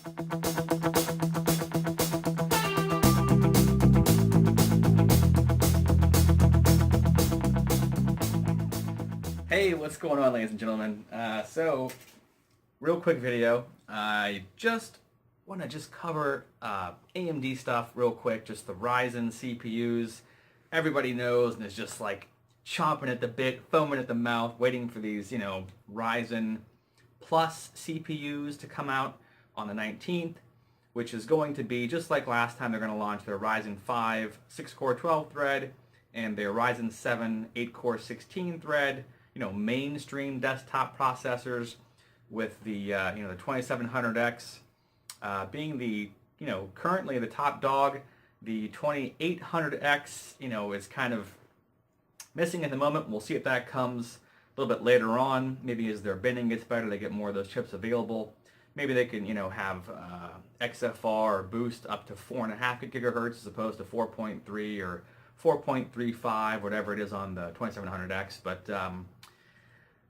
Hey, what's going on, ladies and gentlemen? So, real quick video. I just want to cover AMD stuff real quick, just the Ryzen CPUs. Everybody knows and is just like chomping at the bit, foaming at the mouth, waiting for these, Ryzen Plus CPUs to come out on the 19th, which is going to be, just like last time, they're going to launch their Ryzen 5 6-core 12-thread and their Ryzen 7 8-core 16-thread, mainstream desktop processors, with the the 2700X being the currently the top dog. The 2800X is kind of missing at the moment. We'll see if that comes a little bit later on. Maybe as their binning gets better, they get more of those chips available. Maybe they can have XFR or boost up to 4.5 gigahertz as opposed to 4.3 or 4.35, whatever it is on the 2700X. But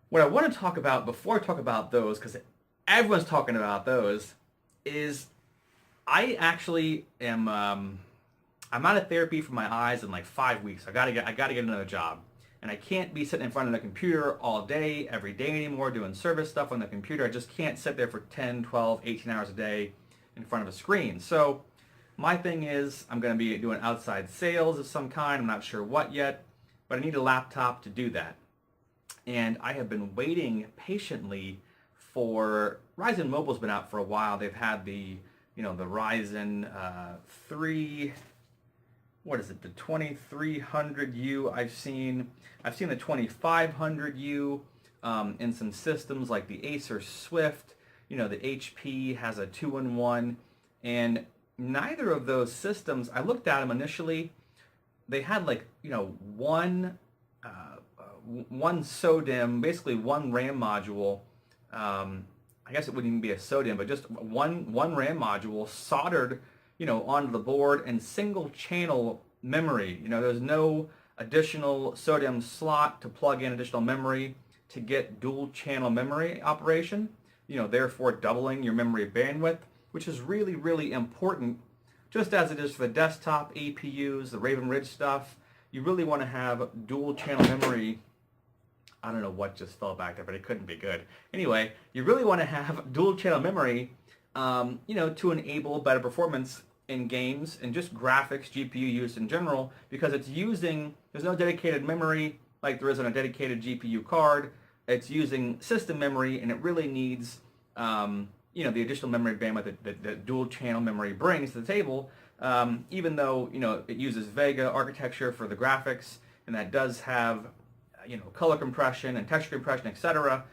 what I want to talk about before I talk about those, because everyone's talking about those, is I actually am I'm out of therapy for my eyes in like 5 weeks. I gotta get another job, and I can't be sitting in front of the computer all day, every day anymore, doing service stuff on the computer. I just can't sit there for 10, 12, 18 hours a day in front of a screen. So my thing is, I'm going to be doing outside sales of some kind. I'm not sure what yet, but I need a laptop to do that. And I have been waiting patiently for, Ryzen Mobile's been out for a while. They've had the, the Ryzen 3, what is it, the 2300U I've seen the 2500U in some systems like the Acer Swift, the HP has a 2-in-1, and neither of those systems, I looked at them initially, they had like, one SODIMM, basically one RAM module. I guess it wouldn't even be a SODIMM, but just one RAM module soldered, onto the board, and single channel memory. There's no additional SODIMM slot to plug in additional memory to get dual channel memory operation. Therefore doubling your memory bandwidth, which is really, really important, just as it is for the desktop APUs, the Raven Ridge stuff. You really want to have dual channel memory. I don't know what just fell back there, but it couldn't be good. Anyway, you really want to have dual channel memory, to enable better performance in games and just graphics, GPU use in general, because there's no dedicated memory like there is on a dedicated GPU card. It's using system memory, and it really needs, the additional memory bandwidth that dual channel memory brings to the table, even though, it uses Vega architecture for the graphics, and that does have color compression and texture compression, etc.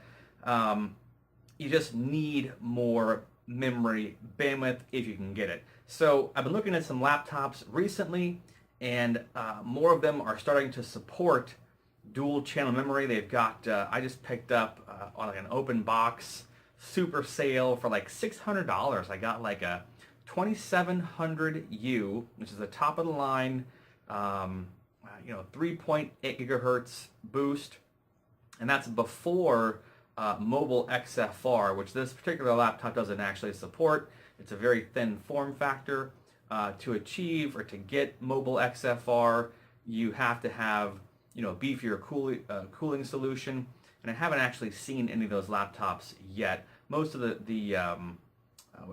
You just need more memory bandwidth if you can get it. So I've been looking at some laptops recently, and more of them are starting to support dual channel memory. They've got, I just picked up on like an open box super sale for like $600. I got like a 2700U, which is the top of the line, 3.8 gigahertz boost, and that's before mobile XFR, which this particular laptop doesn't actually support. It's a very thin form factor. To achieve or to get mobile XFR, you have to have beefier cooling solution, and I haven't actually seen any of those laptops yet. Most of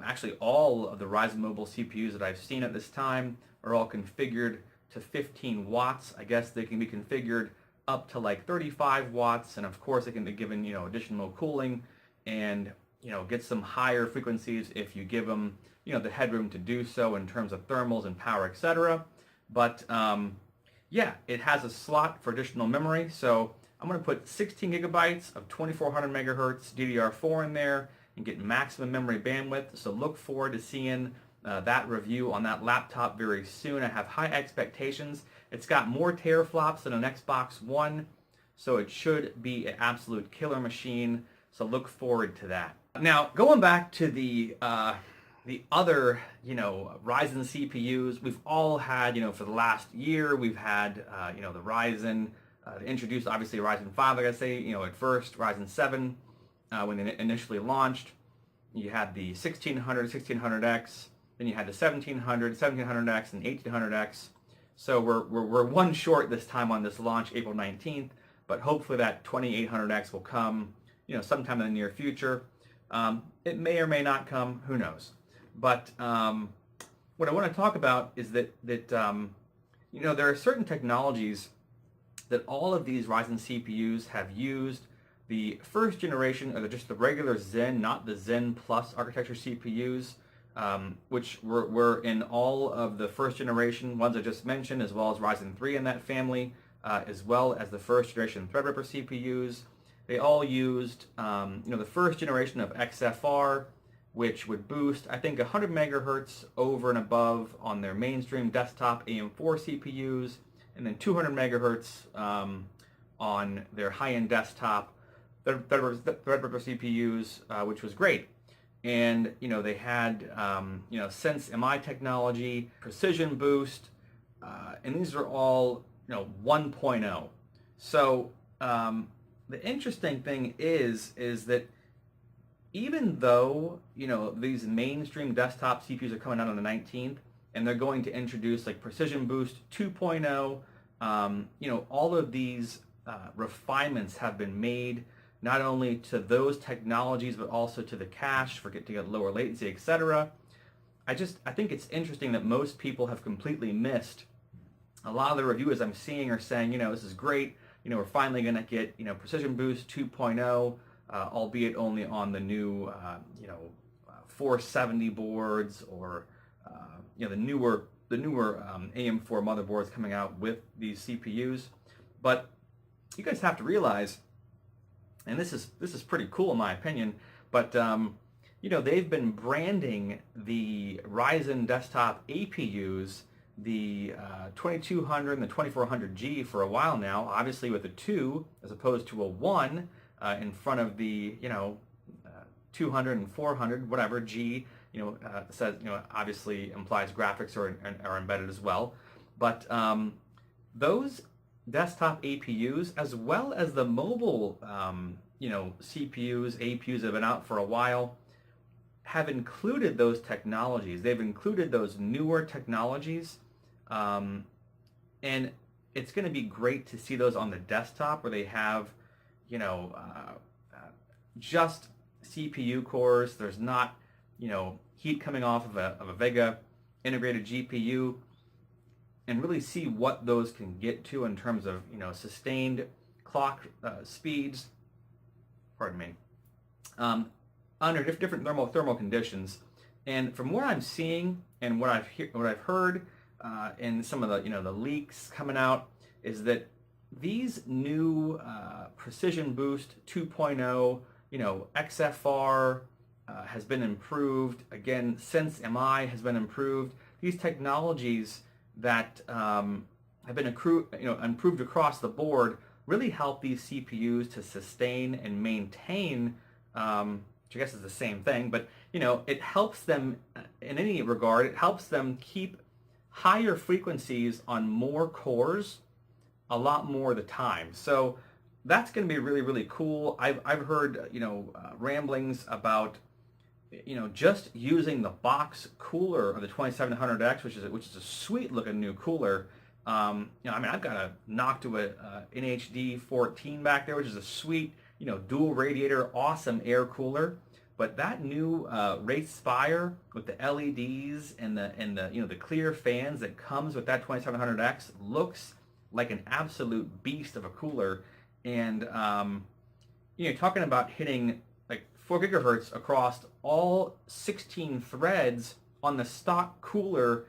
actually all of the Ryzen Mobile CPUs that I've seen at this time are all configured to 15 watts. I guess they can be configured up to like 35 watts, and of course they can be given additional cooling and get some higher frequencies if you give them the headroom to do so in terms of thermals and power, etc. But yeah, it has a slot for additional memory, so I'm going to put 16 gigabytes of 2400 megahertz DDR4 in there and get maximum memory bandwidth. So look forward to seeing that review on that laptop very soon. I have high expectations. It's got more teraflops than an Xbox One, so it should be an absolute killer machine. So look forward to that. Now, going back to the other, Ryzen CPUs, we've all had, for the last year, we've had, the Ryzen, introduced, obviously, Ryzen 5, like I say, at first, Ryzen 7, when they initially launched. You had the 1600, 1600X, then you had the 1700, 1700X, and 1800X. So we're one short this time on this launch, April 19th, but hopefully that 2800X will come, sometime in the near future. It may or may not come, who knows. But what I want to talk about is that there are certain technologies that all of these Ryzen CPUs have used. The first generation, or just the regular Zen, not the Zen Plus architecture CPUs, which were in all of the first generation ones I just mentioned, as well as Ryzen 3 in that family, as well as the first generation ThreadRipper CPUs. They all used, the first generation of XFR, which would boost, I think, 100 megahertz over and above on their mainstream desktop AM4 CPUs, and then 200 megahertz on their high-end desktop ThreadRipper CPUs, which was great. And they had Sense MI technology, precision boost, and these are all 1.0. So the interesting thing is that even though these mainstream desktop CPUs are coming out on the 19th, and they're going to introduce like precision boost 2.0, all of these refinements have been made not only to those technologies but also to the cache to get lower latency, etc. I think it's interesting that most people have completely missed. A lot of the reviewers I'm seeing are saying, this is great. We're finally going to get precision boost 2.0, albeit only on the new 470 boards, or the newer AM4 motherboards coming out with these CPUs. But you guys have to realize, and this is pretty cool in my opinion, but they've been branding the Ryzen desktop APUs, the 2200 and the 2400G, for a while now, obviously with a 2 as opposed to a 1 in front of the 200 and 400, whatever, G, says, obviously implies graphics are embedded as well. But those desktop APUs, as well as the mobile CPUs, APUs that have been out for a while, have included those technologies. They've included those newer technologies, and it's going to be great to see those on the desktop where they have just CPU cores. There's not heat coming off of a Vega integrated GPU, and really see what those can get to in terms of sustained clock speeds. Pardon me. Under different thermal conditions. And from what I'm seeing and what I've heard in some of the leaks coming out, is that these new Precision Boost 2.0, XFR has been improved. Again, Sense MI has been improved. These technologies that have been improved across the board really help these CPUs to sustain and maintain, which I guess is the same thing, but it helps them in any regard. It helps them keep higher frequencies on more cores a lot more of the time. So that's going to be really, really cool. I've heard ramblings about just using the box cooler of the 2700X, which is a sweet looking new cooler. I've got a Noctua NHD 14 back there, which is a sweet dual radiator, awesome air cooler. But that new Wraith Spire with the LEDs and the clear fans that comes with that 2700X looks like an absolute beast of a cooler. And talking about hitting like 4 gigahertz across all 16 threads on the stock cooler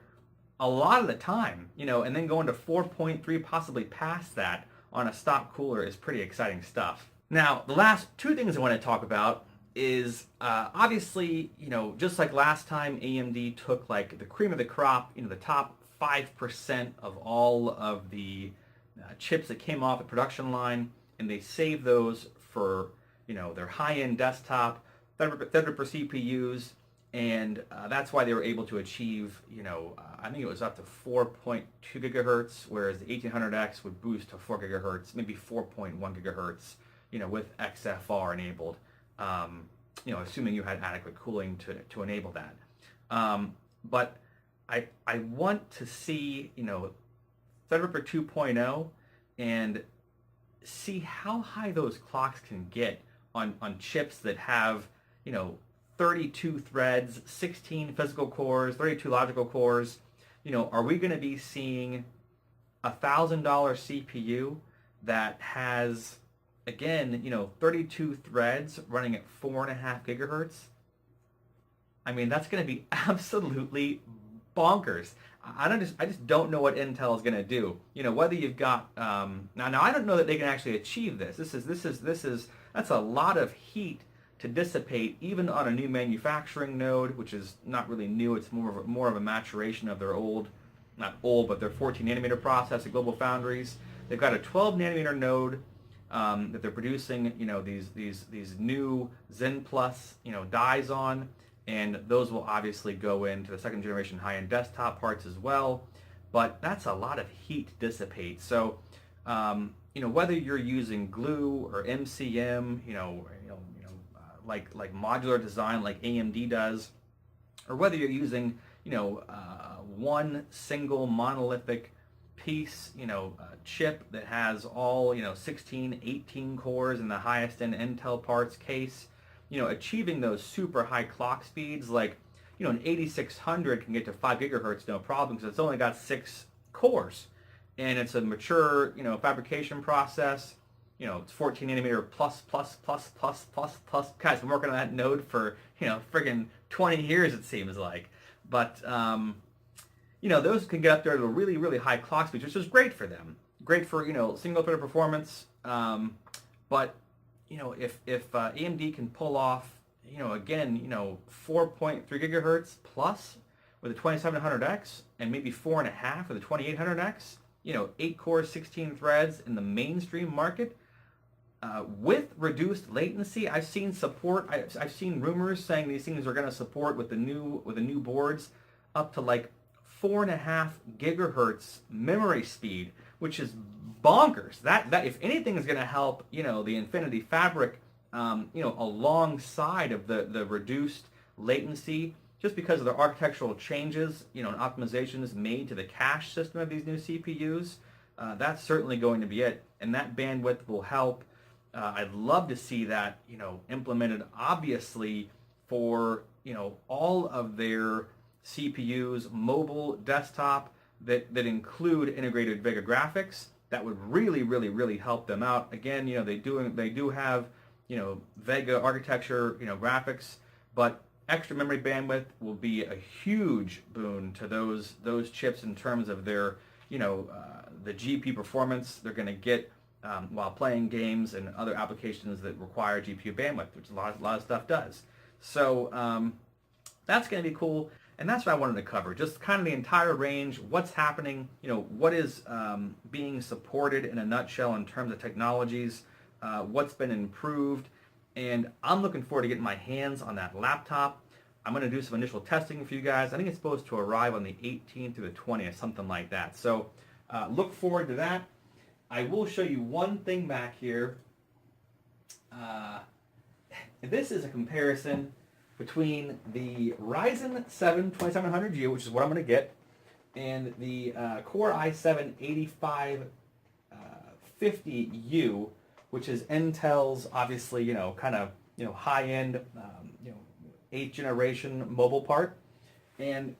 a lot of the time, and then going to 4.3, possibly past that on a stock cooler, is pretty exciting stuff. Now, the last two things I want to talk about is obviously, just like last time, AMD took like the cream of the crop, the top 5% of all of the chips that came off the production line, and they saved those for their high-end desktop ThreadRipper CPUs, and that's why they were able to achieve I think it was up to 4.2 gigahertz, whereas the 1800X would boost to 4 gigahertz, maybe 4.1 gigahertz, with XFR enabled. assuming you had adequate cooling to enable that. But I want to see, ThreadRipper 2.0 and see how high those clocks can get on chips that have, 32 threads, 16 physical cores, 32 logical cores. Are we going to be seeing $1,000 CPU that has, again, 32 threads running at 4.5 gigahertz? I mean, that's going to be absolutely bonkers. I just don't know what Intel is going to do. Whether you've got now I don't know that they can actually achieve this. That's a lot of heat to dissipate even on a new manufacturing node, which is not really new. It's more of a maturation of their not old, but their 14 nanometer process at Global Foundries. They've got a 12 nanometer node that they're producing, these new Zen Plus, dies on, and those will obviously go into the second generation high-end desktop parts as well. But that's a lot of heat to dissipate. So, whether you're using glue or MCM, like modular design like AMD does, or whether you're using, one single monolithic piece, chip that has all, 16, 18 cores in the highest end Intel parts case, achieving those super high clock speeds, like, an 8600 can get to 5 gigahertz no problem because it's only got 6 cores. And it's a mature, fabrication process. It's 14 nanometer plus. Guys, been working on that node for, friggin' 20 years, it seems like. But, those can get up there to really, really high clock speeds, which is great for them. Great for, single thread performance. But, if AMD can pull off, again, 4.3 gigahertz plus with a 2700X and maybe 4.5 with a 2800X, 8 cores, 16 threads in the mainstream market, with reduced latency. I've seen support. I've seen rumors saying these things are going to support with the new boards up to like 4.5 gigahertz memory speed, which is bonkers. That if anything is going to help, the Infinity Fabric, alongside of the reduced latency, just because of the architectural changes, and optimizations made to the cache system of these new CPUs, that's certainly going to be it, and that bandwidth will help. I'd love to see that, implemented, obviously, for, all of their CPUs, mobile, desktop, that include integrated Vega graphics. That would really, really, really help them out. Again, they do have, Vega architecture, graphics, but extra memory bandwidth will be a huge boon to those chips in terms of their, the GPU performance they're going to get while playing games and other applications that require GPU bandwidth, which a lot of stuff does. So that's going to be cool, and that's what I wanted to cover. Just kind of the entire range, what's happening, what is being supported in a nutshell in terms of technologies, what's been improved, and I'm looking forward to getting my hands on that laptop. I'm going to do some initial testing for you guys. I think it's supposed to arrive on the 18th through the 20th, something like that. So look forward to that. I will show you one thing back here. This is a comparison between the Ryzen 7 2700U, which is what I'm going to get, and the Core i7-8550U, which is Intel's, obviously, kind of, high-end, 8th generation mobile part. And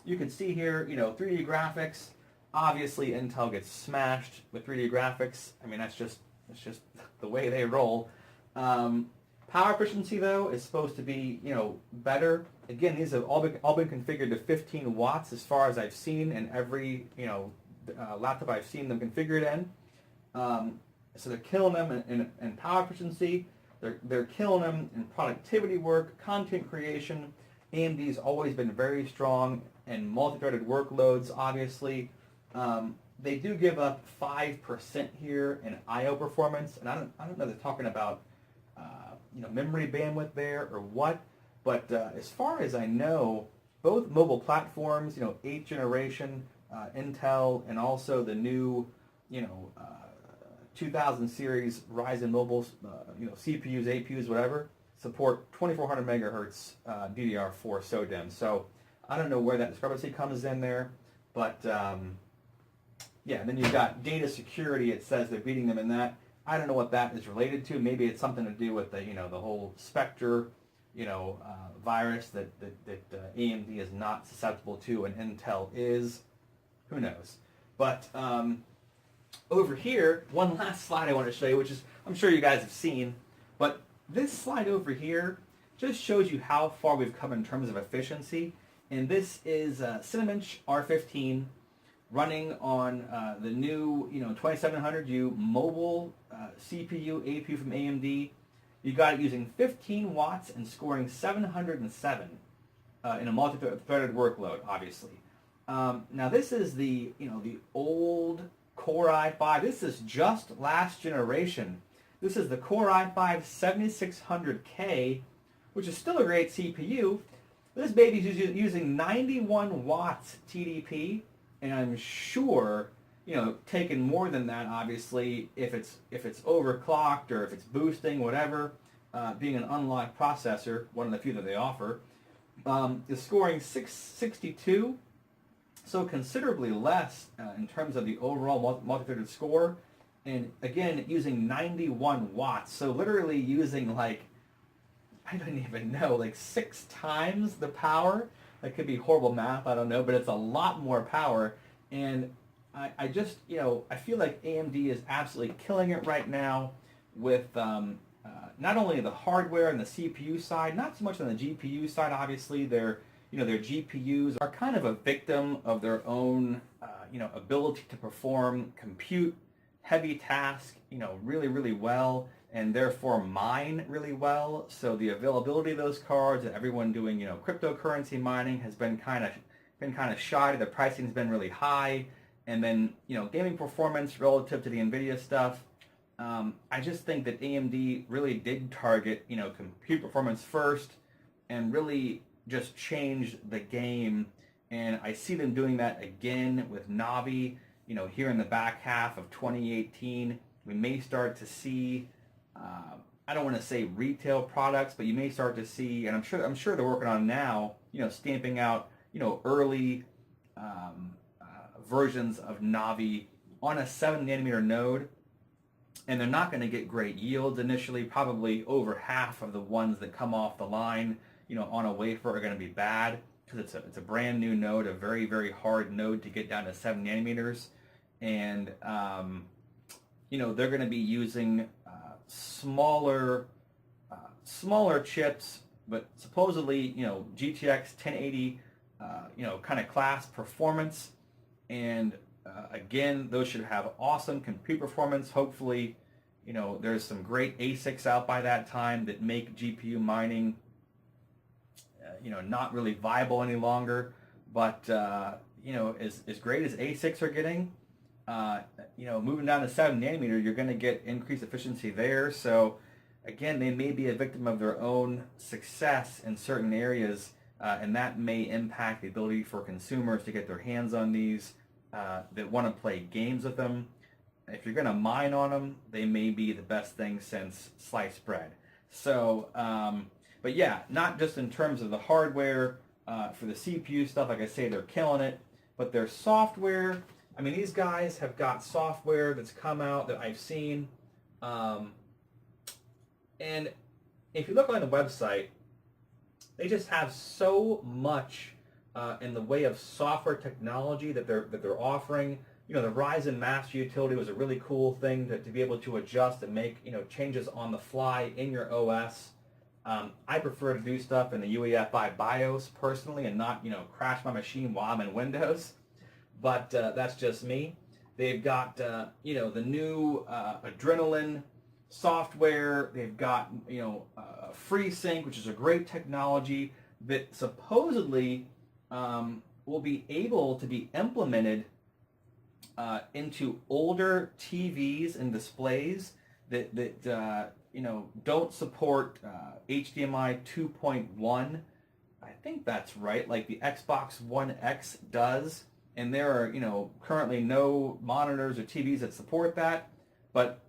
you can see here, 3D graphics. Obviously, Intel gets smashed with 3D graphics. I mean, that's just the way they roll. Power efficiency, though, is supposed to be, better. Again, these have all been configured to 15 watts as far as I've seen in every, laptop I've seen them configured in. So they're killing them in power efficiency. They're killing them in productivity work, content creation. AMD's always been very strong in multi-threaded workloads, obviously. They do give up 5% here in I/O performance, and I don't know if they're talking about memory bandwidth there or what, but as far as I know, both mobile platforms, 8th generation Intel, and also the new 2000 series Ryzen mobiles, CPUs, APUs, whatever, support 2400 megahertz DDR4 SODIMM. So I don't know where that discrepancy comes in there, but yeah, and then you've got data security. It says they're beating them in that. I don't know what that is related to. Maybe it's something to do with the the whole Spectre virus that AMD is not susceptible to and Intel is. Who knows? But over here, one last slide I want to show you, which is I'm sure you guys have seen, but this slide over here just shows you how far we've come in terms of efficiency. And this is Cinebench R15 running on the new 2700U mobile CPU APU from AMD. You got it using 15 watts and scoring 707 in a multi-threaded workload, obviously. Now this is the the old Core i5. This is just last generation. This is the Core i5 7600K, which is still a great CPU. This baby's using 91 watts TDP, and I'm sure taking more than that, obviously, if it's overclocked or if it's boosting, whatever. Being an unlocked processor, one of the few that they offer, is scoring 662. So considerably less in terms of the overall multi-threaded score, and again using 91 watts. So literally using like, I don't even know, like 6 times the power. That could be horrible math, I don't know, but it's a lot more power. And I just I feel like AMD is absolutely killing it right now with not only the hardware and the CPU side, not so much on the GPU side. Obviously, their GPUs are kind of a victim of their own, ability to perform compute heavy tasks, really, really well, and therefore mine really well. So the availability of those cards and everyone doing, cryptocurrency mining has been kind of shoddy. The pricing's been really high, and then, gaming performance relative to the NVIDIA stuff. I just think that AMD really did target, compute performance first, and really just change the game, and I see them doing that again with Navi. Here in the back half of 2018, we may start to see, I don't want to say retail products, but you may start to see, and I'm sure they're working on now, stamping out, early versions of Navi on a 7 nanometer node, and they're not going to get great yields initially. Probably over half of the ones that come off the line on a wafer are going to be bad, because it's a brand new node, a very, very hard node to get down to 7 nanometers. And, they're going to be using smaller chips, but supposedly, GTX 1080, kind of class performance. And again, those should have awesome compute performance. Hopefully, there's some great ASICs out by that time that make GPU mining not really viable any longer. But as great as ASICs are getting, moving down to 7 nanometer, you're going to get increased efficiency there. So again, they may be a victim of their own success in certain areas, and that may impact the ability for consumers to get their hands on these that want to play games with them. If you're going to mine on them, they may be the best thing since sliced bread. So but yeah, not just in terms of the hardware, for the CPU stuff, like I say, they're killing it, but their software, I mean, these guys have got software that's come out that I've seen, and if you look on the website, they just have so much in the way of software technology that they're offering. The Ryzen Master Utility was a really cool thing to be able to adjust and make changes on the fly in your OS. I prefer to do stuff in the UEFI BIOS personally, and not crash my machine while I'm in Windows. But that's just me. They've got the new Adrenaline software. They've got FreeSync, which is a great technology that supposedly will be able to be implemented into older TVs and displays that don't support HDMI 2.1. I think that's right, like the Xbox One X does. And there are currently no monitors or TVs that support that. But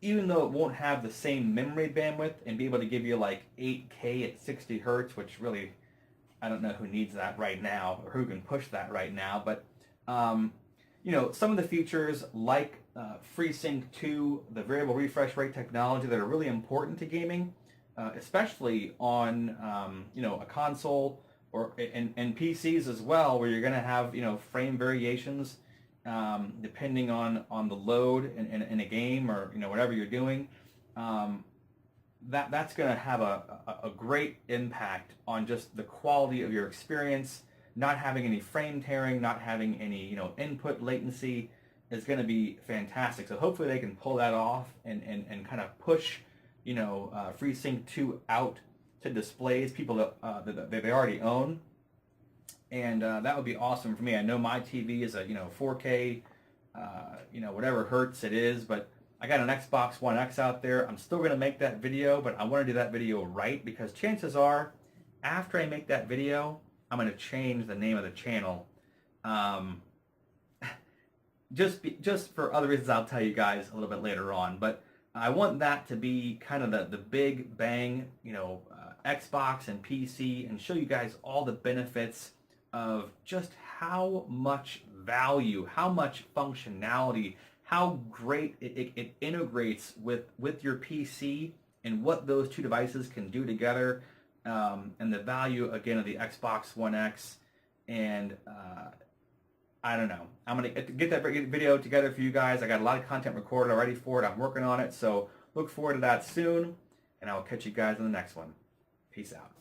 even though it won't have the same memory bandwidth and be able to give you like 8K at 60 hertz, which really, I don't know who needs that right now or who can push that right now, but you know, some of the features like FreeSync 2, the variable refresh rate technology that are really important to gaming, especially on you know, a console or and PCs as well, where you're going to have, you know, frame variations depending on the load in a game, or, you know, whatever you're doing. That's going to have a great impact on just the quality of your experience. Not having any frame tearing, not having any, you know, input latency is going to be fantastic. So hopefully they can pull that off and kind of push, you know, FreeSync 2 out to displays, people that they already own. And that would be awesome for me. I know my TV is a, you know, 4K, you know, whatever hertz it is, but I got an Xbox One X out there. I'm still going to make that video, but I want to do that video right, because chances are, after I make that video, I'm going to change the name of the channel. Just for other reasons I'll tell you guys a little bit later on. But I want that to be kind of the big bang, you know, Xbox and PC, and show you guys all the benefits of just how much value, how much functionality, how great it integrates with your PC, and what those two devices can do together. And the value, again, of the Xbox One X. And I don't know. I'm going to get that video together for you guys. I got a lot of content recorded already for it. I'm working on it. So look forward to that soon. And I will catch you guys in the next one. Peace out.